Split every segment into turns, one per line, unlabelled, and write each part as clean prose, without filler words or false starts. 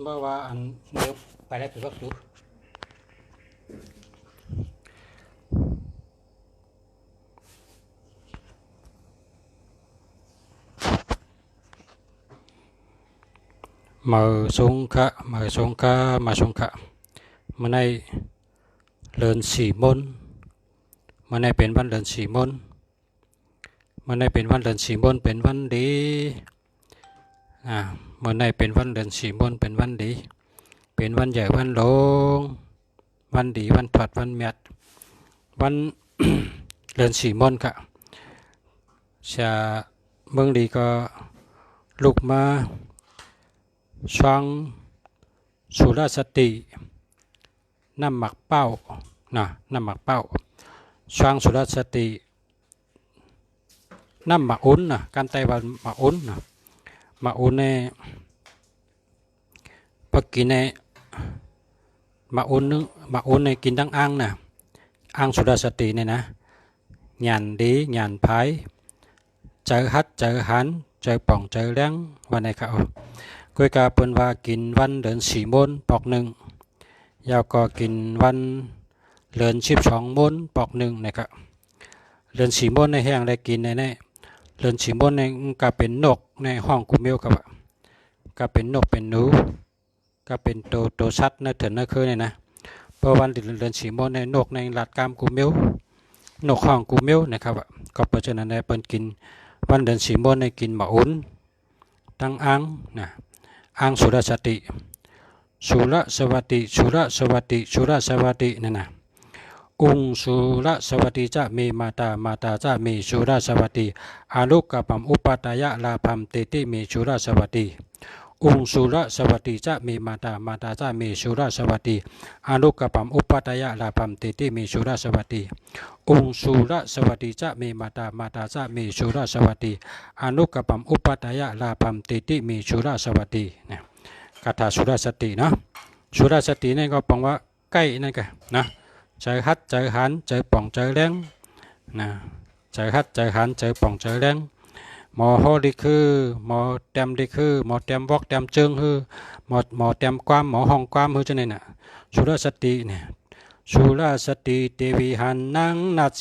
เมื่อว่าอันเดี๋ยวไปได้ไปวักดูมาสงขะมาสงขะมาสงขะมื่อในเลินสี่มนมื่อในเป็นวันเลินสี่มนมื่อในเป็นวันเลินสี่มนเป็นวันดีมื่อในเป็นวันเลินสี่มนเป็นวันดีเป็นวันใหญ่วันหลงวันดีวันผัดวันเมียดวัน เลินสี่มนค่ะจะเมืองดีก็ลุกมาช่วงสุรสติน้ำหมักเป้านะน้ำหมักเป้าช่วงสุรสติน้ำหมักอุ่นนะการไต้หวันหมักอุ่นนะหมักอุ่นเนี่ยพอกินเนี่ยหมักอุ่นนึงหมักอุ่นเนี่ยกินทั้งอ่างนะอ่างสุรสติเนี่ยนะหยานดีหยานพายเจอฮัดเจอหันเจอป่องเจอเลี้ยงวันไหนเขาคุยกาเปิ้นว่ากินวันเดือนสี่มนปอกหนึ่งยาวก็กินวันเดือน12 มนปอกหนึ่งนะครับเดือนสี่มนในแห้งได้กินในนี้เดือนสี่มนในก็เป็นนกในห้องกูเมียวครับก็เป็นนกเป็นหนูก็เป็นตัวสัตว์ในเถื่อนในคืนนี่นะเพราะวันเดือนสี่มนในนกในหลัดกามกูเมียวนกห้องกูเมียวนะครับก็เพราะฉะนั้นในเปิ้นกินวันเดือนสี่มนในกินหมาอุ่นตั้งอ่างนะอ่างสุรสติสุรสวัสดิสุรสวัสดิสุรสวัสดินั่นนะองค์สุรสวัสดิจะมีมาตามาตาจะมีสุรสวัสดิอาลุกกัมอุปตายะลาภัมเตติมีสุรสวัสดิองค์สุรสวัสดิจะมีมาตามาตาจะมีสุรสวัสดิอาลุกกัมอุปตายะลาภัมเตติมีสุรสวัสดิองค์สุรสวัสดิจะมีมาตามาตาจะมีสุรสวัสดิอานุกัมอุปตายะลาภัมเตติมีสุรสวัสดินะคาถาสุรสติเนาะสุรสตินี่ก็แปลว่าใกล้นั่นกันนะเจอฮัดเจอหันเจอป่องเจอแรงนะเจอฮัดเจอหันเจอป่องเจอแรงหมอโฮดีคือหมอเต็มดีคือหมอเต็มวอกเต็มเจิงคือหมอเต็มความหมอห้องความคือจะไหนน่ะสุรสติเนี่ยสุรสติเทวีหันนางนัด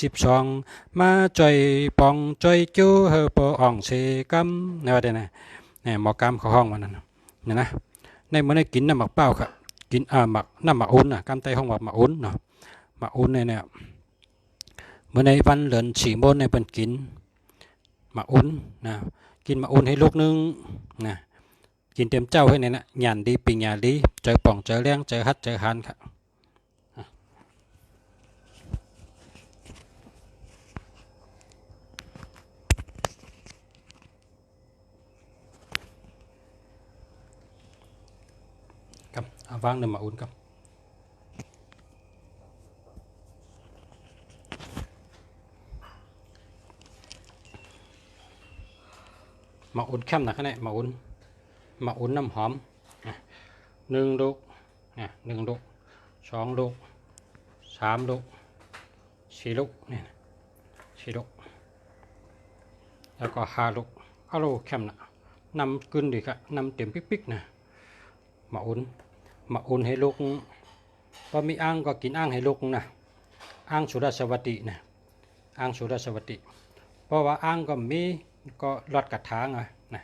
12มาจ่อยป่องจ่อยจูเฮอปอ่องเสกัมเนี่ยว่าได้นะเนี่ยหมอกรรมเขาห้องมันนั่นเนี่ยนะในเมื่อได้กินน้ำหมักเป้าครับกินหมักน้ำหมักอุ่นนะกำไตห้องหมักอุ่นเนาะหมักอุ่นเนี่ยเมื่อในวันเดือนสี่โมงในเป็นกินหมักอุ่นนะกินหมักอุ่นให้ลูกนึงนะกินเต็มเจ้าให้เนี่ยนะหยานดีปิงหยานดีเจอป่องเจอแรงเจอฮัดเจอหันครับครับวางน้ำหมักอุ่นครับหมักอุ่นเข้มนะแค่ไหนหมักอุ่นน้ำหอม1 ลูก1 ลูก2 ลูก3 ลูก4 ลูกนี่4 ลูกแล้วก็5 ลูกเอาลูกเข้มนะนำขึ้นดีครับนำเต็มปิ๊กๆนะหมักอุ่นให้ลูกพอมีอ่างก็กินอ่างให้ลูกนะอ่างสุรสวัสดินะอ่างสุรสวัสดิเพราะว่าอ่างก็มีก็ลอดกระถางนะ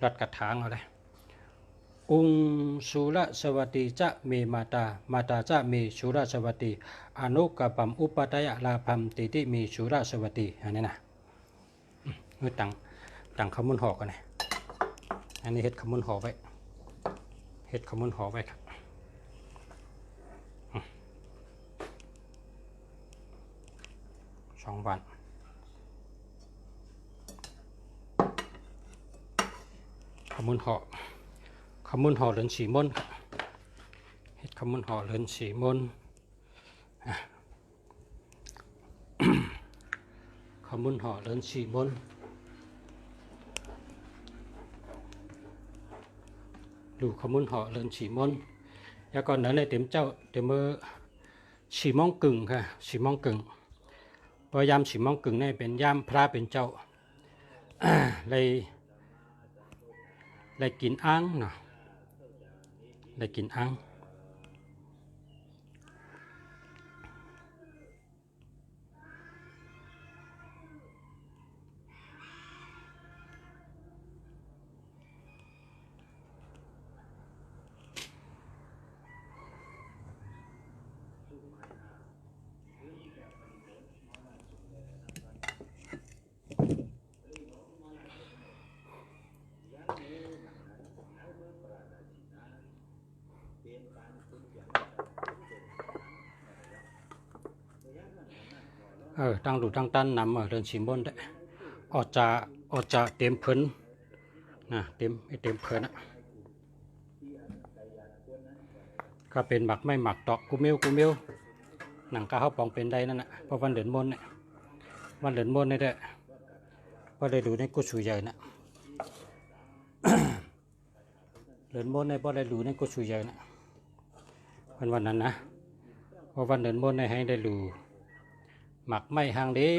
ลอดกระถางเอาเลยองค์สุรสวัสดิจะมีมาตามาตาจะมีสุรสวัสดิอนุกัปปัมอุปตยะลาภัมติติมีสุรสวัสดิอันนี้นะนี่ตั้งขมุนหอกกันนะอันนี้เห็ดขมุนหอกไว้เห็ดขมุนหอกไว้ครับ2 วันขมุนหอกเดือนสี่มนเห็ดขมุนหอกเดือนสี่มนขมุนหอกเดือนสี่มนดูขมุนหอกเดือนสี่มนแล้วก่อนนั้นในเต็มเจ้าเต็มมือ4 โมงครึ่งค่ะ4 โมงครึ่งพอยาม4 โมงครึ่งนี่เป็นยามพระเป็นเจ้าเลยกินอ่างเนาะ ได้กินอังตั้งดูตั้งตันนำเดินชิมบนได้ออกจากเต็มพื้นนะเต็มพื้นก็เป็นหมักไม่หมักตอกกูมิวหนังกะเขาปองเป็นได้นั่นนะเพราะวันเดินบนเนี่ยวันเดินบนนี่แหละพอได้ดูในกุศลใหญ่นะ เดินบนในพอได้ดูในกุศลใหญ่นะวันนั้นนะเพราะวันเดินบนในให้ได้ดูหมักไม่ห่างดี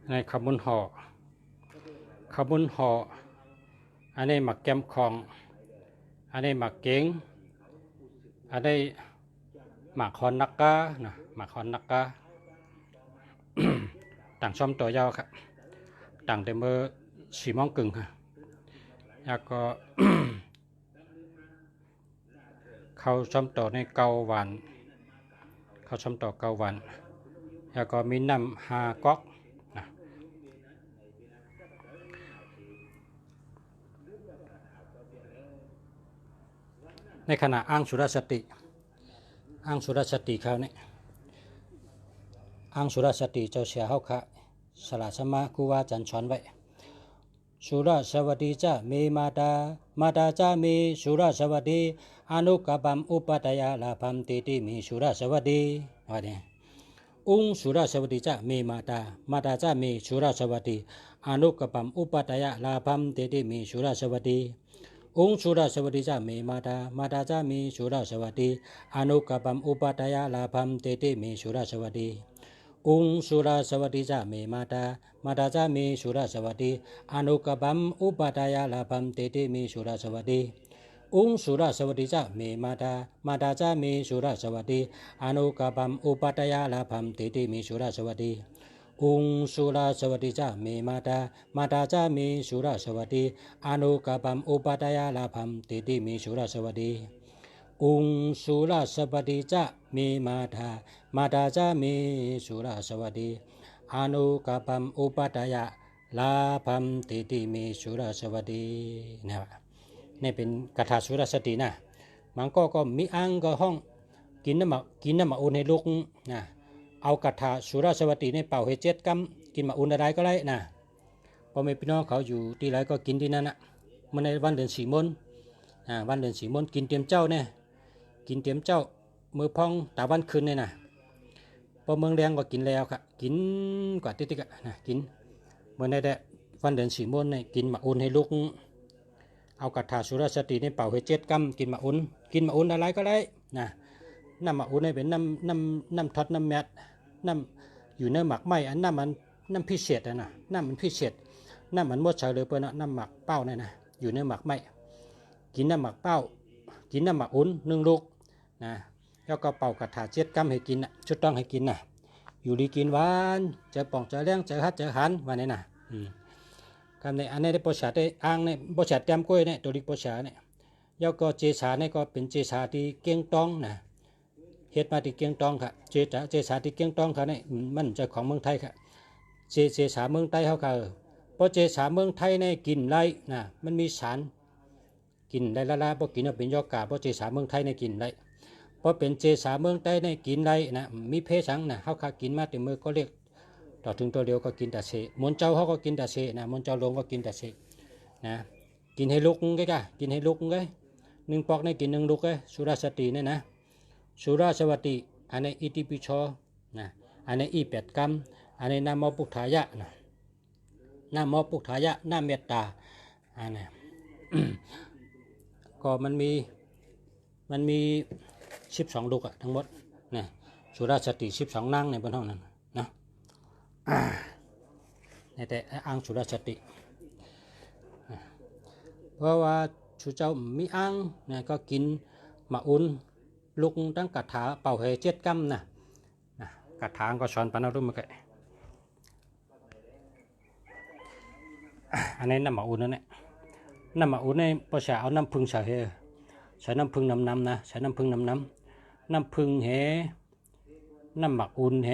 ในขบุนห่ออันนี้หมักแกมคองอันนี้หมักเก๋งอันนี้หมักฮอนนักกานะหมักฮอนนักกา ต่างช่อมตัวยาวครับต่างเต็มเบอร์สีมองกึ่งค่ะแล้วก็ เข้าช่อมต่อในเกาหวานเข้าช่อมต่อเกาหวานแล้วก็มีน้ำฮาก๊อกนะในขณะอ้างสุรสติเขาเนี่ยอ้างสุรสติเจ้าเสียเฮาค่ะสละสมาครูวาจันช้อนไว้สุรสวัสดีจ้าเมมาดาจ้าเมสุรสวัสดีอนุกบัมอุปตยาลาภัมติมีสุรสวัสดีว่าเนี่ยสุรสวัสดีจ้าเมมาดาจ้าเมสุรสวัสดีอนุกบัมอุปตยาลาภัมติมีสุรสวัสดีสุรสวัสดีจ้าเมมาดาจ้าเมสุรสวัสดีอนุกบัมอุปตยาลาภัมติมีสุรสวัสดีสุรสวัสดีจ้าเมมาดาจ้าเมสุรสวัสดีอนุกบัมอุปตยาลาภัมติมีสุรสวัสดีสุรสวัสดีจ้าเมมาดาจ้าเมสุรสวัสดีอนุกบัมอุปตยาลาภัมติมีสุรสวัสดีสุรสวัสดีจ้าเมมาดาจ้าเมสุรสวัสดีอนุกบัมอุปตยาลาภัมติมีสุรสวัสดีสุรสวัสดีจ้าเมมาดาจ้าเมสุรสวัสดีอนุกบัมอุปตยาลาภัมติมีสุรสวัสดีนะนี่เป็นคาถาสุรสตินะมันก็มีอ้างก็ห้องกินน้ำมาอุ่นให้ลูกนะเอาคาถาสุรสวัสดิในเป่าให้7 กรัมกินมาอุ่นอะไรก็ได้นะพอแม่พี่น้องเขาอยู่ที่ไรก็กินที่นั่นนะมันในวันเดือน4 มนวันเดือน4 มนกินเตรียมเจ้าเนี่ยกินเตรียมเจ้ามือพองตาวันคืนเนี่ยนะพอเมืองแดงก็กินแล้วค่ะกินกว่าติ๊กๆนะกินเมื่อในแต่วันเดือน4 มนเนี่ยกินมาอุ่นให้ลูกเอาคาถาสุรสติในเป่าให้7 กรัมกินมาอุ่นอะไรก็ได้นะน้ำมาอุ่นให้เป็นน้ำทอดน้ำแมทน้ำอยู่ในหมักไหมอันน้ำพิเศษนะน้ำมันพิเศษน้ำมันมดเฉลยเปิ้ลน้ำหมักเป้าเนี่ยนะอยู่ในหมักไหมกินน้ำหมักเป้ากินน้ำหมักอุ่น1 ลูกนะแล้วก็เป่ากระถา7 กรัมให้กินนะชุดต้องให้กินนะอยู่ดีกินหวานเจอป่องเจอเลี้ยงเจอฮัดเจอหันวันนี้นะคำในอันนี้ได้โปรชาได้อ้างเนี่ยโปรชาเต็มกล้วยเนี่ยตัวดีโปรชาเนี่ยแล้วก็เจสาเนี่ยก็เป็นเจสาที่เก่งต้องนะเฮ็ดมาที่เกียงตองค่ะเจสาที่เกียงตองค่ะนี่มันจะของเมืองไทยค่ะเจสาเมืองไทยเขาค่ะเพราะเจสาเมืองไทยในกินไรนะมันมีสารกินได้ละเพราะกินเป็นยอกาเพราะเจสาเมืองไทยในกินไรเพราะเป็นเจสาเมืองไทยในกินไรนะมีเพศสังนะเขาค่ะกินมาแต่มือก็เรียกต่อถึงตัวเดียวก็กินแต่เสมนเจ้าเขาก็กินแต่เสนะมนเจ้าลงก็กินแต่เสนะกินให้ลุกไงกะกินให้ลุกไง1 ปอกในกิน1 ลูกไงสุรสติเนี่ยนะสุรสวัสดิอันนี้อิติปิโชนะอันนี้8 กรัมอันนี้น้ำมอปุถายะนะน้ำมอปุถายะน้ำเมตตาอันนี้ ก็มันมี มันมี12ลูกอะทั้งหมดเนี่ยสุราษฎี12นางในบนห้องนั้นนะในแต่อังสุราษฎีเพราะว่าชูเจ้ามีอังเนี่ยก็กินมาอุ่นลุกตั้งกระถาเป่าเห7 กัมนะกระถางก็ช้อนปานรุ่มมาไกอันนี้น้ำมาอุ่นนั่นแหละน้ำมาอุ่นในภาษาเอาน้ำพึ่งใส่ใช้น้ำพึ่งน้ำนะใช้น้ำพึ่งน้ำพึ่งเหน้ำหมักอุ่นเห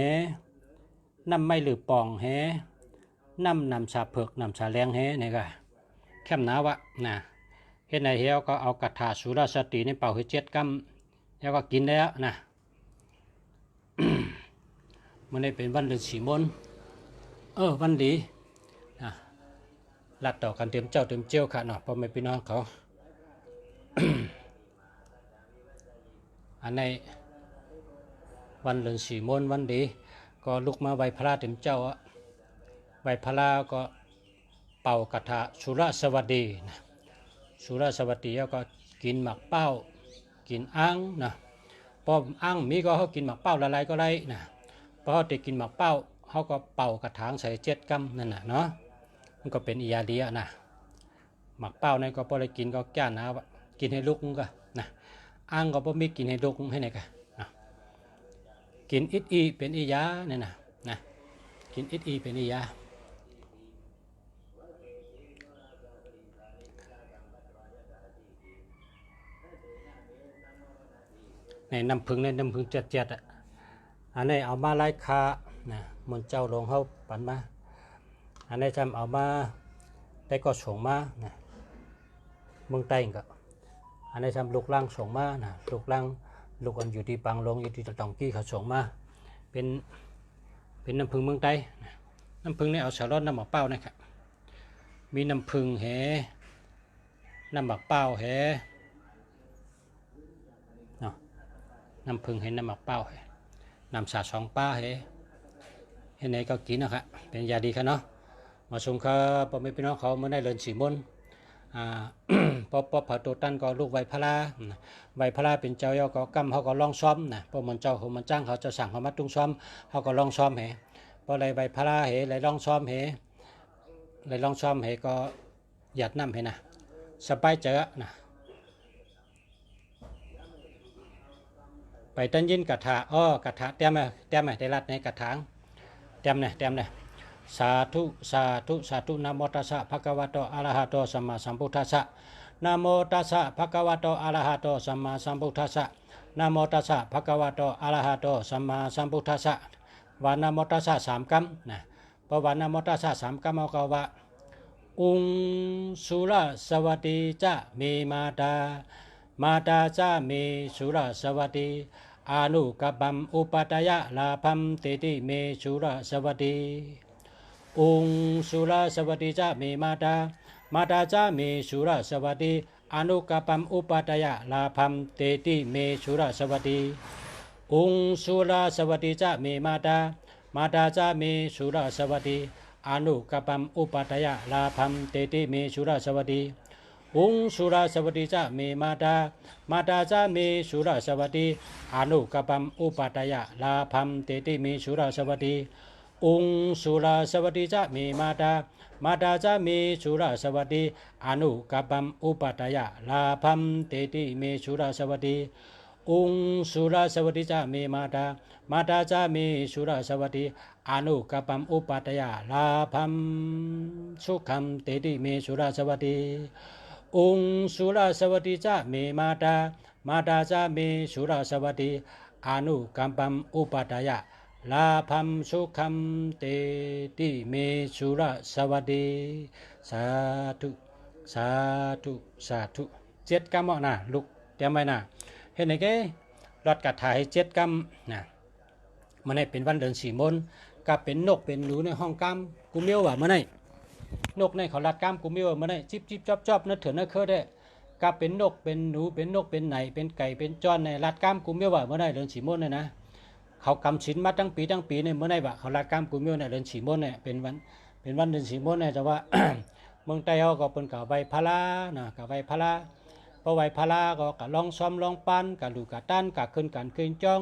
น้ำไม่หรือปองเหน้ำชาเผือกน้ำชาแรงเหนี่ก็แคมหนาวะนะเฮ็ดในเฮียวก็เอากระถาสุราษฎีในเป่าให้7 กัมแล้วก็กินแล้วนะ มันได้เป็นวันเดือนสีมนวันดีนะลัดต่อกันเตรียมเจ้าเตรียมเจียวค่ะเนาะพ่อแม่พี่น้องเขา อันในวันเดือนสีมนวันดีก็ลุกมาไหว้พระเตรียมเจ้าไหว้พระก็เป่ากระถาสุราสวัสดีนะสุราสวัสดีแล้วก็กินหมักเป้ากินอ่างนะพออ่างมีก็เขากินหมักเป้าละลายก็ได้นะพอเขาติกินหมักเป้าเขาก็เป่ากระถางใส่7 กัมนั่นน่ะเนาะมันก็เป็นอียาเดียนะหมักเป้านี่ก็พอได้กินก็แก่นะกินให้ลูกก็นะอ่างก็พอมีกินให้ลูกให้ไหนกันนะกินอิดอีเป็นอียาเนี่ยนะกินอิดอีเป็นอียาในน้ำพึ่งเจ็ดอันนี้เอามาไล่คานะมันเจ้าลงเข้าปันมาอันนี้จำเอามาได้ก็ส่งมานะเมืองใต้ก็อันนี้จำลูกล่างส่งมานะลูกล่างลูกอันอยู่ที่ปังลงอยู่ที่ตองกี้เขาส่งมาเป็นน้ำพึ่งเมืองใต้นะน้ำพึ่งนี่เอาสารรน้ำหมักเป้านะครับมีน้ำพึ่งแหน้ำหมักเป้าแหน้ำพึ่งเห็นน้ำหมักเป้าน้ำสา2 ป้าเห็นไหนก็กินนะครับเป็นยาดีครับเนาะมาชมครับพ่อแม่พี่น้องเขาเมื่อได้เลินสีมนพอผ่าตัวตั้นก็ลูกไวพลาไวพลาเป็นเจ้าย่อก็กำเขาก็ลองซ้อมนะพอมันเจ้าเขามันจ้างเขาจะสั่งเขามาตุ้งซ้อมเขาก็ลองซ้อมพอไรไวพลาไรลองซ้อมไรลองซ้อมก็หยัดน้ำนะสบายใจนะไปตั้งยินกระถากระถาเต็มไหมได้รัดในกระถางเต็มเลยสาธุนะโมตัสสะภะคะวะโตอะระหะโตสัมมาสัมพุทธัสสะนะโมตัสสะภะคะวะโตอะระหะโตสัมมาสัมพุทธัสสะนะโมตัสสะภะคะวะโตอะระหะโตสัมมาสัมพุทธัสสะวานะโมตัสสะ3 กัมนะพอวานะโมตัสสะ3 กัมเอาก็ว่าอุงสุรสวัสดีจะมีมาดาจะมีสุรสวัสดีอานุกับัมอุปัตยะลาภัมติติเมสุรสวัสดีองสุรสวัสดีจะมีมาดาจะมีสุรสวัสดีอนุกับัมอุปัตยะลาภัมติติเมสุรสวัสดีองสุรสวัสดีจะมีมาดาจะมีสุรสวัสดีอนุกับัมอุปัตยะลาภัมติติเมสุรสวัสดีองสุรสวัสดีจะมีมาดาจะมีสุรสวัสดีอนุกับัมอุปัตยะลาภัมติติมีสุรสวัสดีองสุรสวัสดีจะมีมาดาจะมีสุรสวัสดีอนุกับัมอุปัตยะลาภัมติติมีสุรสวัสดีองสุรสวัสดีจะมีมาดาจะมีสุรสวัสดีอนุกับัมอุปัตยะลาภัมสุขัมติติมีสุรสวัสดีองสุรสวัสดีจะมีมาดาจะมีสุรสวัสดีอนุกัมปัมอุปัตยะลาภัมสุขัมเตติเมสุรสวัสดีสาธุ7 กัมนะลูกเตรียมไว้นะเห็นไหมแกรถกระถาย7 กัมนะมันให้เป็นวันเดือนสีมนกับเป็นนกเป็นหนูในห้องกัมกูเมียวว่ามันให้นกในเขาลัดก้ามกูมีว่ามันได้จิบจอบนึกเถื่อนนึกเคยได้กับเป็นนกเป็นหนูเป็นนกเป็นไหนเป็นไก่เป็นจ้อนในลัดก้ามกูมีว่าเมื่อได้เดือนสีมนเลยนะเขากำศีลมาตั้งปีในเมื่อได้ว่าเขาลัดก้ามกูมีว่าในเดือนสีมนเนี่ยเป็นวันเดือนสีมนเนี่ยแต่ว่า เมืองใต้เขาก็เป็นกับใบพลานะกับใบพลาพ อไหวพาราก็กะลองซ้อมลองปั้นกะดูกะต้านกะขึ้นกันขึ้นจ้อง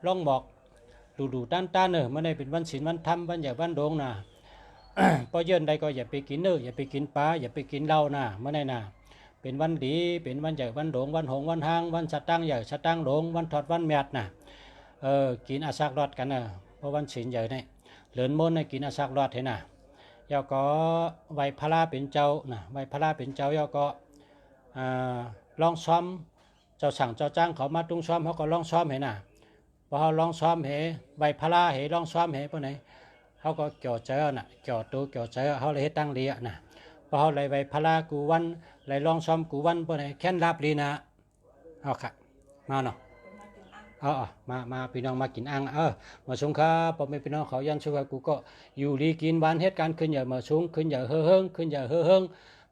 ลองบอกดูต้านไม่ได้เป็นวันศีลวันธรรมวันใหญ่วันโดงนะพอเยินใดก็อย่าไปกินอย่าไปกินปลาอย่าไปกินเหล้านะไม่ได้นะเป็นวันดีเป็นวันใหญ่วันโดงวันหงวันหางวันสตางค์ใหญ่สตางค์โดงวันถอดวันแมดนะกินอาซากรอดกันนะเพราะวันศีลใหญ่เนี่ยเหลือนมนให้กินอาซากรอดเห็นนะยาก็ไหวพาราเป็นเจ้านะไหวพาราเป็นเจ้ายาก็ลองซ้อมเจ้าสั่งเจ้าจ้างเขามาตุ้งซ้อมเขาก็ลองซ้อมเห็นนะพอเขาลองซ้อมเหไหวพาราเหลองซ้อมเหปะไหนเขาก็เกี่ยวเจอน่ะเกี่ยวตัวเกี่ยวเจอเขาเลยให้ตั้งเรียนะพอเขาเลยไหวพารากูวันเลยลองซ้อมกูวันปะไหนแค่นรับลีนะเอาค่ะมาเนาะมาพี่น้องมากินอ่างมาสงครับพอไม่พี่น้องเขายันสุขกูก็อยู่ดีกินหวานเหตุการณ์ขึ้นอย่ามาสูงขึ้นอย่าเฮ่อเฮิงขึ้นอย่าเฮ่อเฮิง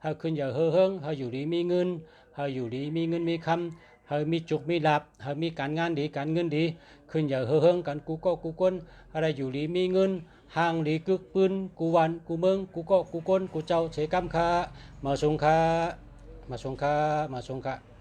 ให้ขึ้นอย่าเฮ่อเฮิงให้อยู่ดีมีเงินให้อยู่ดีมีเงินมีคำให้มีจุกมีหลับให้มีการงานดีการเงินดีขึ้นอย่าเฮ่อเฮิงกันกูก็กูก้นอะไรอยู่ดีมีเงินห่างดีกึกปืนกูวันกูเมืองกูก็กูก้นกูเจ้าเสกำคามาสงค่ะมาสงค่ะมาสงค่ะ